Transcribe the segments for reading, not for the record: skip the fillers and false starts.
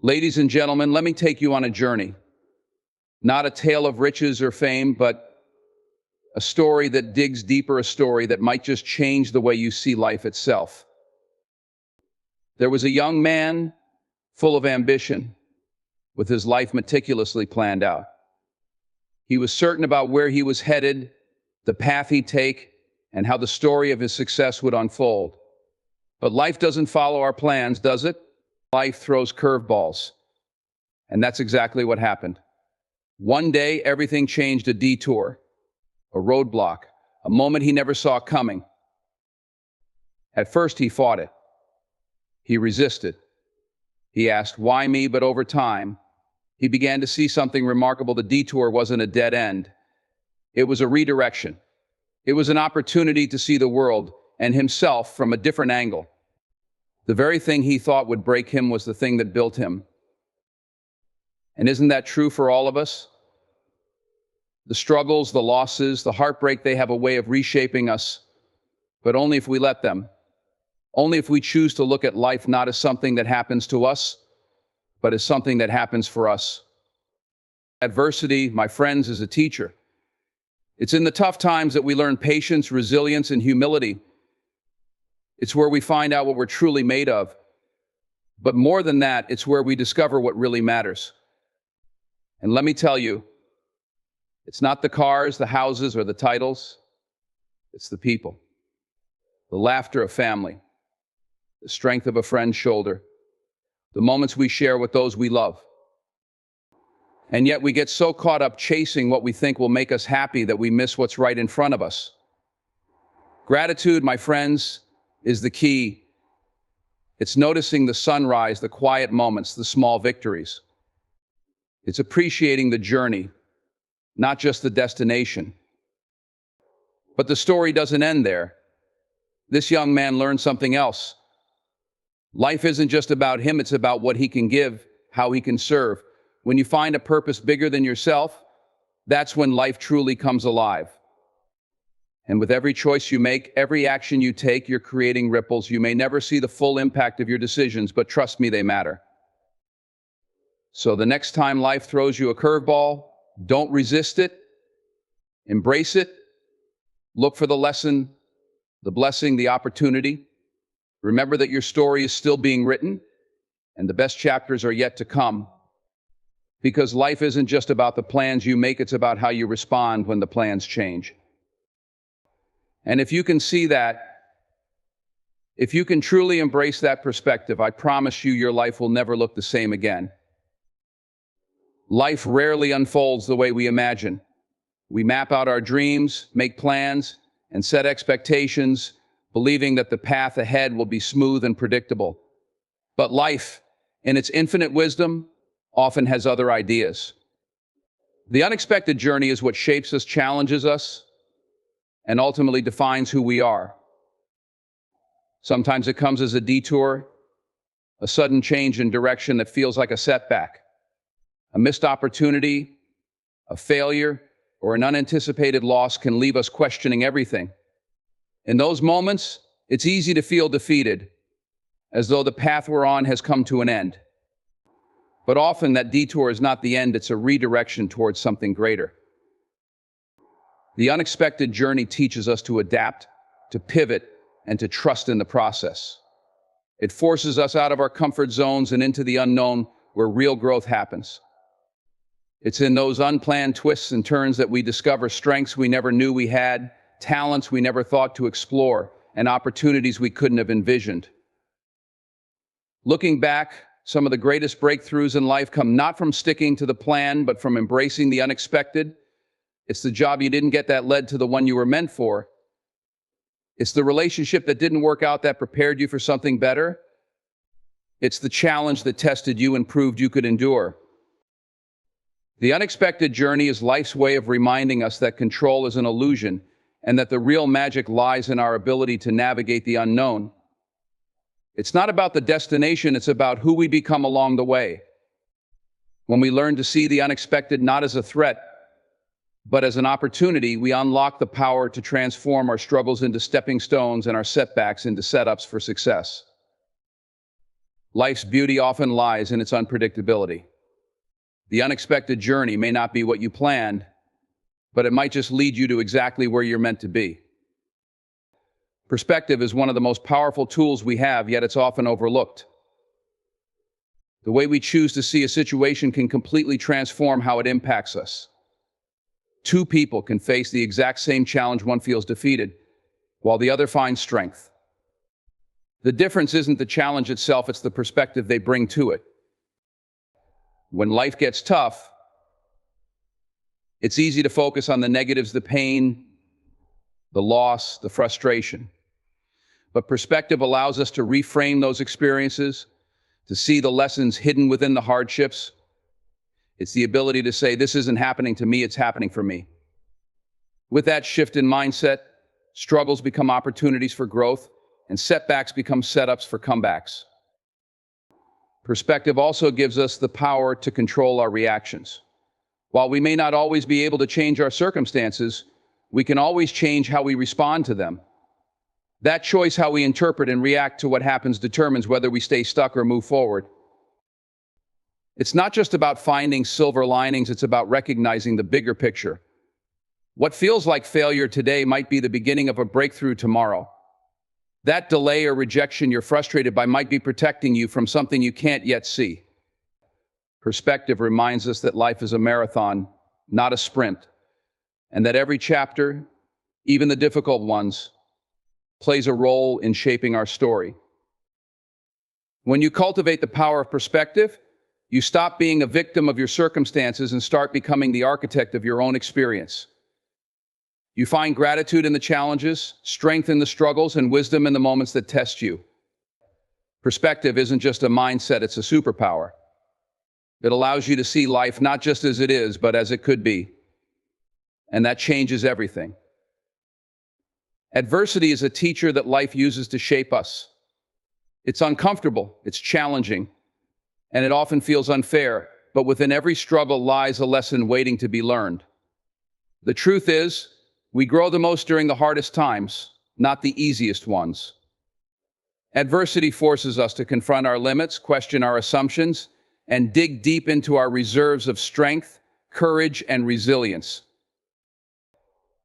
Ladies and gentlemen, let me take you on a journey. Not a tale of riches or fame, but a story that digs deeper, a story that might just change the way you see life itself. There was a young man full of ambition, with his life meticulously planned out. He was certain about where he was headed, the path he'd take, and how the story of his success would unfold. But life doesn't follow our plans, does it? Life throws curveballs. And that's exactly what happened. One day, everything changed. A detour, a roadblock, a moment he never saw coming. At first, he fought it. He resisted. He asked, "Why me?" But over time, he began to see something remarkable. The detour wasn't a dead end. It was a redirection. It was an opportunity to see the world and himself from a different angle. The very thing he thought would break him was the thing that built him. And isn't that true for all of us? The struggles, the losses, the heartbreak, they have a way of reshaping us, but only if we let them. Only if we choose to look at life not as something that happens to us, but as something that happens for us. Adversity, my friends, is a teacher. It's in the tough times that we learn patience, resilience, and humility. It's where we find out what we're truly made of. But more than that, it's where we discover what really matters. And let me tell you, it's not the cars, the houses, or the titles. It's the people. The laughter of family, the strength of a friend's shoulder, the moments we share with those we love. And yet we get so caught up chasing what we think will make us happy that we miss what's right in front of us. Gratitude, my friends, is the key. It's noticing the sunrise, the quiet moments, the small victories. It's appreciating the journey, not just the destination. But the story doesn't end there. This young man learned something else. Life isn't just about him, it's about what he can give, how he can serve. When you find a purpose bigger than yourself, that's when life truly comes alive. And with every choice you make, every action you take, you're creating ripples. You may never see the full impact of your decisions, but trust me, they matter. So the next time life throws you a curveball, don't resist it. Embrace it. Look for the lesson, the blessing, the opportunity. Remember that your story is still being written, and the best chapters are yet to come. Because life isn't just about the plans you make, it's about how you respond when the plans change. And if you can see that, if you can truly embrace that perspective, I promise you your life will never look the same again. Life rarely unfolds the way we imagine. We map out our dreams, make plans, and set expectations, believing that the path ahead will be smooth and predictable. But life, in its infinite wisdom, often has other ideas. The unexpected journey is what shapes us, challenges us, and ultimately defines who we are. Sometimes it comes as a detour, a sudden change in direction that feels like a setback, a missed opportunity, a failure, or an unanticipated loss can leave us questioning everything. In those moments, it's easy to feel defeated, as though the path we're on has come to an end. But often that detour is not the end, it's a redirection towards something greater. The unexpected journey teaches us to adapt, to pivot, and to trust in the process. It forces us out of our comfort zones and into the unknown where real growth happens. It's in those unplanned twists and turns that we discover strengths we never knew we had, talents we never thought to explore, and opportunities we couldn't have envisioned. Looking back, some of the greatest breakthroughs in life come not from sticking to the plan, but from embracing the unexpected. It's the job you didn't get that led to the one you were meant for. It's the relationship that didn't work out that prepared you for something better. It's the challenge that tested you and proved you could endure. The unexpected journey is life's way of reminding us that control is an illusion and that the real magic lies in our ability to navigate the unknown. It's not about the destination, it's about who we become along the way. When we learn to see the unexpected not as a threat, but as an opportunity, we unlock the power to transform our struggles into stepping stones and our setbacks into setups for success. Life's beauty often lies in its unpredictability. The unexpected journey may not be what you planned, but it might just lead you to exactly where you're meant to be. Perspective is one of the most powerful tools we have, yet it's often overlooked. The way we choose to see a situation can completely transform how it impacts us. Two people can face the exact same challenge. One feels defeated, while the other finds strength. The difference isn't the challenge itself, it's the perspective they bring to it. When life gets tough, it's easy to focus on the negatives, the pain, the loss, the frustration. But perspective allows us to reframe those experiences, to see the lessons hidden within the hardships. It's the ability to say, this isn't happening to me, it's happening for me. With that shift in mindset, struggles become opportunities for growth, and setbacks become setups for comebacks. Perspective also gives us the power to control our reactions. While we may not always be able to change our circumstances, we can always change how we respond to them. That choice, how we interpret and react to what happens, determines whether we stay stuck or move forward. It's not just about finding silver linings, it's about recognizing the bigger picture. What feels like failure today might be the beginning of a breakthrough tomorrow. That delay or rejection you're frustrated by might be protecting you from something you can't yet see. Perspective reminds us that life is a marathon, not a sprint, and that every chapter, even the difficult ones, plays a role in shaping our story. When you cultivate the power of perspective, you stop being a victim of your circumstances and start becoming the architect of your own experience. You find gratitude in the challenges, strength in the struggles, and wisdom in the moments that test you. Perspective isn't just a mindset, it's a superpower. It allows you to see life not just as it is, but as it could be. And that changes everything. Adversity is a teacher that life uses to shape us. It's uncomfortable, it's challenging, and it often feels unfair, but within every struggle lies a lesson waiting to be learned. The truth is, we grow the most during the hardest times, not the easiest ones. Adversity forces us to confront our limits, question our assumptions, and dig deep into our reserves of strength, courage, and resilience.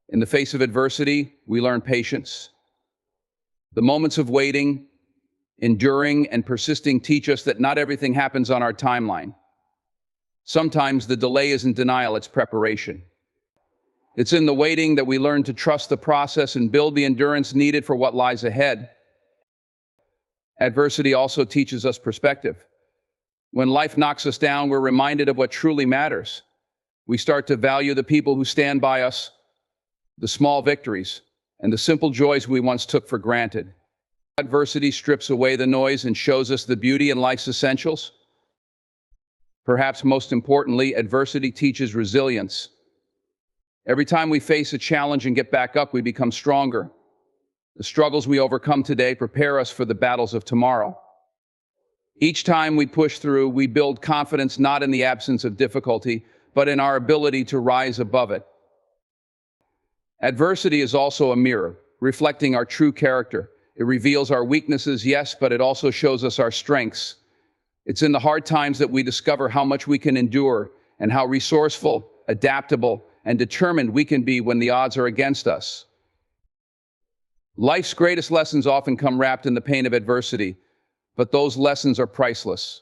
In the face of adversity, we learn patience. The moments of waiting, enduring, and persisting teach us that not everything happens on our timeline. Sometimes the delay isn't denial, it's preparation. It's in the waiting that we learn to trust the process and build the endurance needed for what lies ahead. Adversity also teaches us perspective. When life knocks us down, we're reminded of what truly matters. We start to value the people who stand by us, the small victories, and the simple joys we once took for granted. Adversity strips away the noise and shows us the beauty in life's essentials. Perhaps most importantly, adversity teaches resilience. Every time we face a challenge and get back up, we become stronger. The struggles we overcome today prepare us for the battles of tomorrow. Each time we push through, we build confidence not in the absence of difficulty, but in our ability to rise above it. Adversity is also a mirror, reflecting our true character. It reveals our weaknesses, yes, but it also shows us our strengths. It's in the hard times that we discover how much we can endure and how resourceful, adaptable, and determined we can be when the odds are against us. Life's greatest lessons often come wrapped in the pain of adversity, but those lessons are priceless.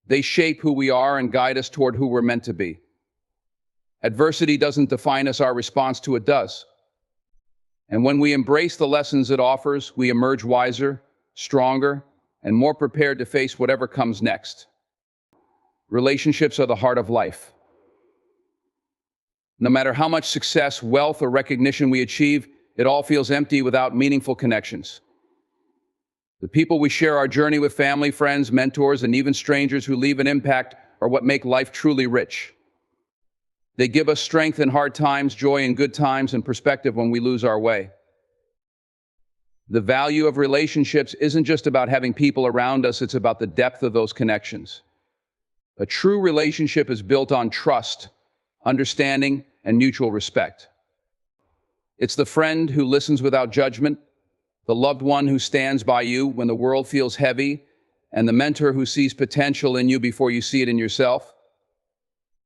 They shape who we are and guide us toward who we're meant to be. Adversity doesn't define us, our response to it does. And when we embrace the lessons it offers, we emerge wiser, stronger, and more prepared to face whatever comes next. Relationships are the heart of life. No matter how much success, wealth, or recognition we achieve, it all feels empty without meaningful connections. The people we share our journey with, family, friends, mentors, and even strangers who leave an impact, are what make life truly rich. They give us strength in hard times, joy in good times, and perspective when we lose our way. The value of relationships isn't just about having people around us, it's about the depth of those connections. A true relationship is built on trust, understanding, and mutual respect. It's the friend who listens without judgment, the loved one who stands by you when the world feels heavy, and the mentor who sees potential in you before you see it in yourself.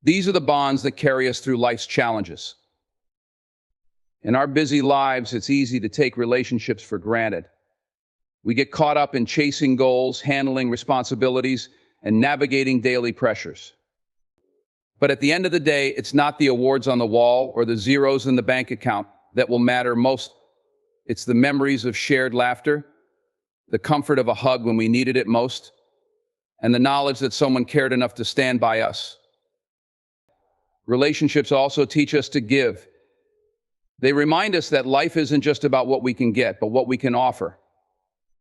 These are the bonds that carry us through life's challenges. In our busy lives, it's easy to take relationships for granted. We get caught up in chasing goals, handling responsibilities, and navigating daily pressures. But at the end of the day, it's not the awards on the wall or the zeros in the bank account that will matter most. It's the memories of shared laughter, the comfort of a hug when we needed it most, and the knowledge that someone cared enough to stand by us. Relationships also teach us to give. They remind us that life isn't just about what we can get, but what we can offer.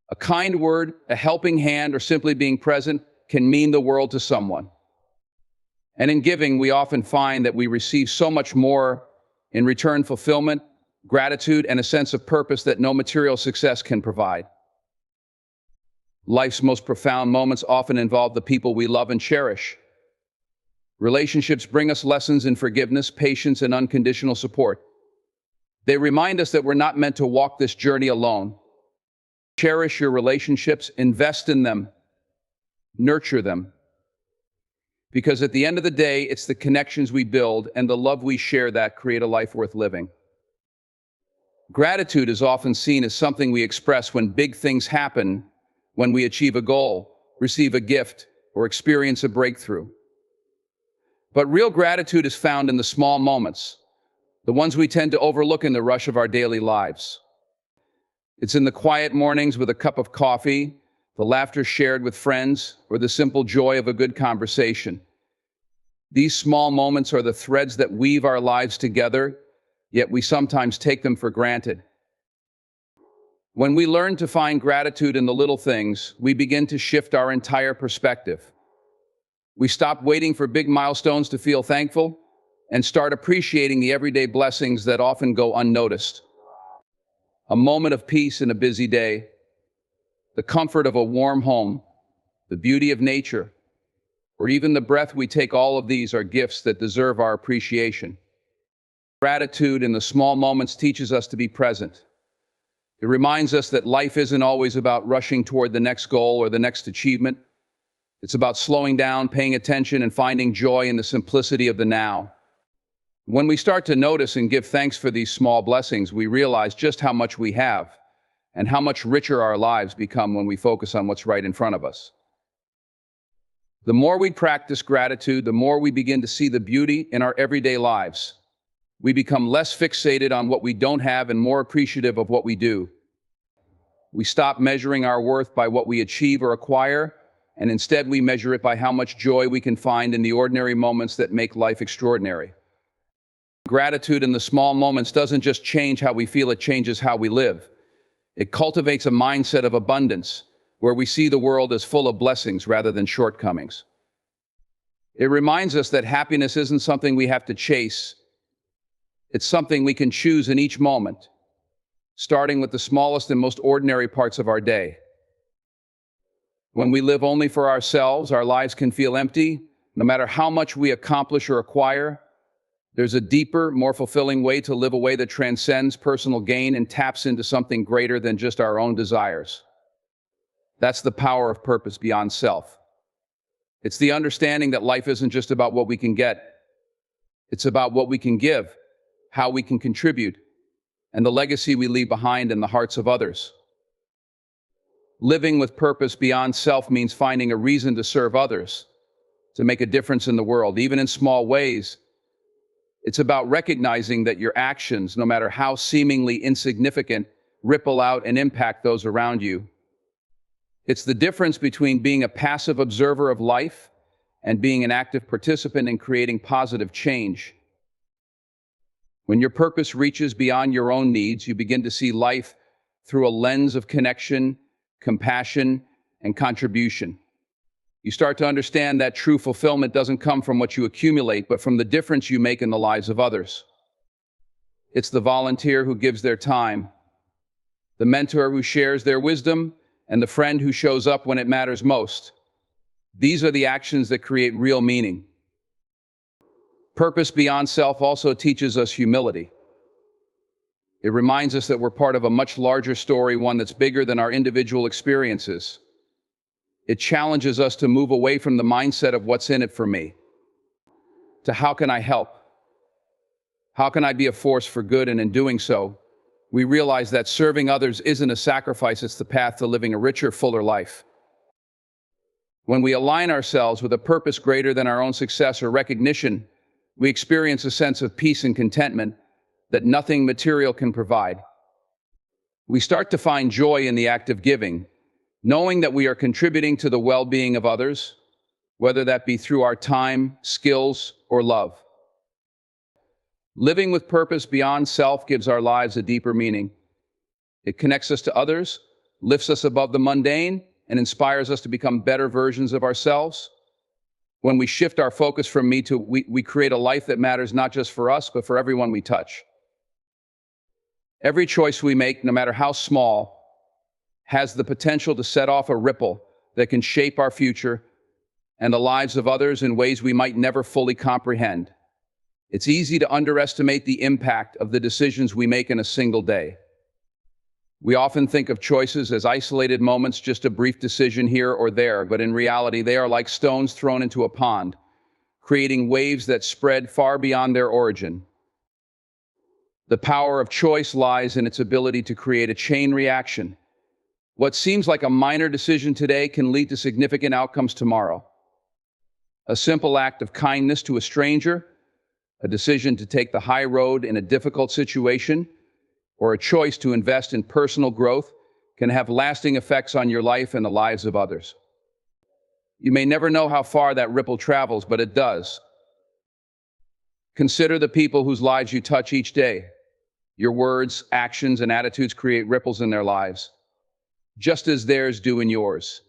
A kind word, a helping hand, or simply being present can mean the world to someone. And in giving, we often find that we receive so much more in return: fulfillment, gratitude, and a sense of purpose that no material success can provide. Life's most profound moments often involve the people we love and cherish. Relationships bring us lessons in forgiveness, patience, and unconditional support. They remind us that we're not meant to walk this journey alone. Cherish your relationships, invest in them, nurture them. Because at the end of the day, it's the connections we build and the love we share that create a life worth living. Gratitude is often seen as something we express when big things happen, when we achieve a goal, receive a gift, or experience a breakthrough. But real gratitude is found in the small moments, the ones we tend to overlook in the rush of our daily lives. It's in the quiet mornings with a cup of coffee, the laughter shared with friends, or the simple joy of a good conversation. These small moments are the threads that weave our lives together, yet we sometimes take them for granted. When we learn to find gratitude in the little things, we begin to shift our entire perspective. We stop waiting for big milestones to feel thankful and start appreciating the everyday blessings that often go unnoticed. A moment of peace in a busy day, the comfort of a warm home, the beauty of nature, or even the breath we take, all of these are gifts that deserve our appreciation. Gratitude in the small moments teaches us to be present. It reminds us that life isn't always about rushing toward the next goal or the next achievement. It's about slowing down, paying attention, and finding joy in the simplicity of the now. When we start to notice and give thanks for these small blessings, we realize just how much we have and how much richer our lives become when we focus on what's right in front of us. The more we practice gratitude, the more we begin to see the beauty in our everyday lives. We become less fixated on what we don't have and more appreciative of what we do. We stop measuring our worth by what we achieve or acquire, and instead we measure it by how much joy we can find in the ordinary moments that make life extraordinary. Gratitude in the small moments doesn't just change how we feel, it changes how we live. It cultivates a mindset of abundance, where we see the world as full of blessings rather than shortcomings. It reminds us that happiness isn't something we have to chase. It's something we can choose in each moment, starting with the smallest and most ordinary parts of our day. When we live only for ourselves, our lives can feel empty. No matter how much we accomplish or acquire, there's a deeper, more fulfilling way to live, a way that transcends personal gain and taps into something greater than just our own desires. That's the power of purpose beyond self. It's the understanding that life isn't just about what we can get. It's about what we can give, how we can contribute, and the legacy we leave behind in the hearts of others. Living with purpose beyond self means finding a reason to serve others, to make a difference in the world, even in small ways. It's about recognizing that your actions, no matter how seemingly insignificant, ripple out and impact those around you. It's the difference between being a passive observer of life and being an active participant in creating positive change. When your purpose reaches beyond your own needs, you begin to see life through a lens of connection, compassion, and contribution. You start to understand that true fulfillment doesn't come from what you accumulate, but from the difference you make in the lives of others. It's the volunteer who gives their time, the mentor who shares their wisdom, and the friend who shows up when it matters most. These are the actions that create real meaning. Purpose beyond self also teaches us humility. It reminds us that we're part of a much larger story, one that's bigger than our individual experiences. It challenges us to move away from the mindset of what's in it for me, to how can I help? How can I be a force for good? And in doing so, we realize that serving others isn't a sacrifice, it's the path to living a richer, fuller life. When we align ourselves with a purpose greater than our own success or recognition, we experience a sense of peace and contentment that nothing material can provide. We start to find joy in the act of giving, knowing that we are contributing to the well-being of others, whether that be through our time, skills, or love. Living with purpose beyond self gives our lives a deeper meaning. It connects us to others, lifts us above the mundane, and inspires us to become better versions of ourselves. When we shift our focus from me to we create a life that matters not just for us, but for everyone we touch. Every choice we make, no matter how small, has the potential to set off a ripple that can shape our future and the lives of others in ways we might never fully comprehend. It's easy to underestimate the impact of the decisions we make in a single day. We often think of choices as isolated moments, just a brief decision here or there, but in reality, they are like stones thrown into a pond, creating waves that spread far beyond their origin. The power of choice lies in its ability to create a chain reaction. What seems like a minor decision today can lead to significant outcomes tomorrow. A simple act of kindness to a stranger, a decision to take the high road in a difficult situation, or a choice to invest in personal growth can have lasting effects on your life and the lives of others. You may never know how far that ripple travels, but it does. Consider the people whose lives you touch each day. Your words, actions, and attitudes create ripples in their lives, just as theirs do in yours.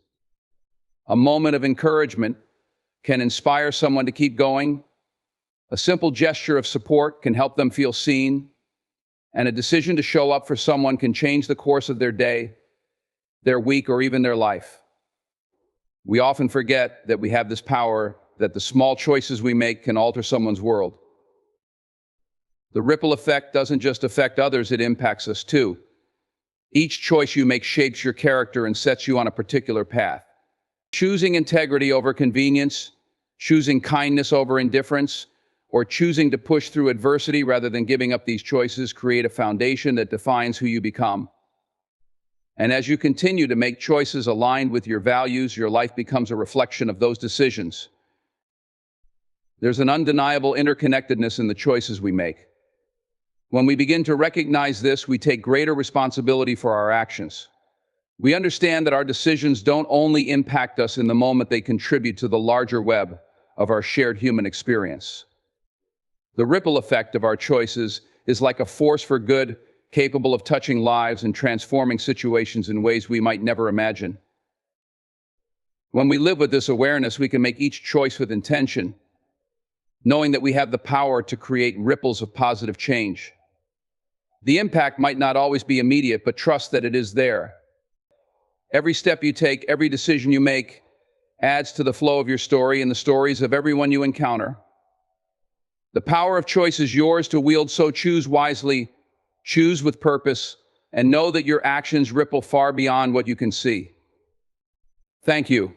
A moment of encouragement can inspire someone to keep going. A simple gesture of support can help them feel seen. And a decision to show up for someone can change the course of their day, their week, or even their life. We often forget that we have this power, that the small choices we make can alter someone's world. The ripple effect doesn't just affect others, it impacts us too. Each choice you make shapes your character and sets you on a particular path. Choosing integrity over convenience, choosing kindness over indifference, or choosing to push through adversity rather than giving up, these choices create a foundation that defines who you become. And as you continue to make choices aligned with your values, your life becomes a reflection of those decisions. There's an undeniable interconnectedness in the choices we make. When we begin to recognize this, we take greater responsibility for our actions. We understand that our decisions don't only impact us in the moment, they contribute to the larger web of our shared human experience. The ripple effect of our choices is like a force for good, capable of touching lives and transforming situations in ways we might never imagine. When we live with this awareness, we can make each choice with intention, knowing that we have the power to create ripples of positive change. The impact might not always be immediate, but trust that it is there. Every step you take, every decision you make, adds to the flow of your story and the stories of everyone you encounter. The power of choice is yours to wield, so choose wisely, choose with purpose, and know that your actions ripple far beyond what you can see. Thank you.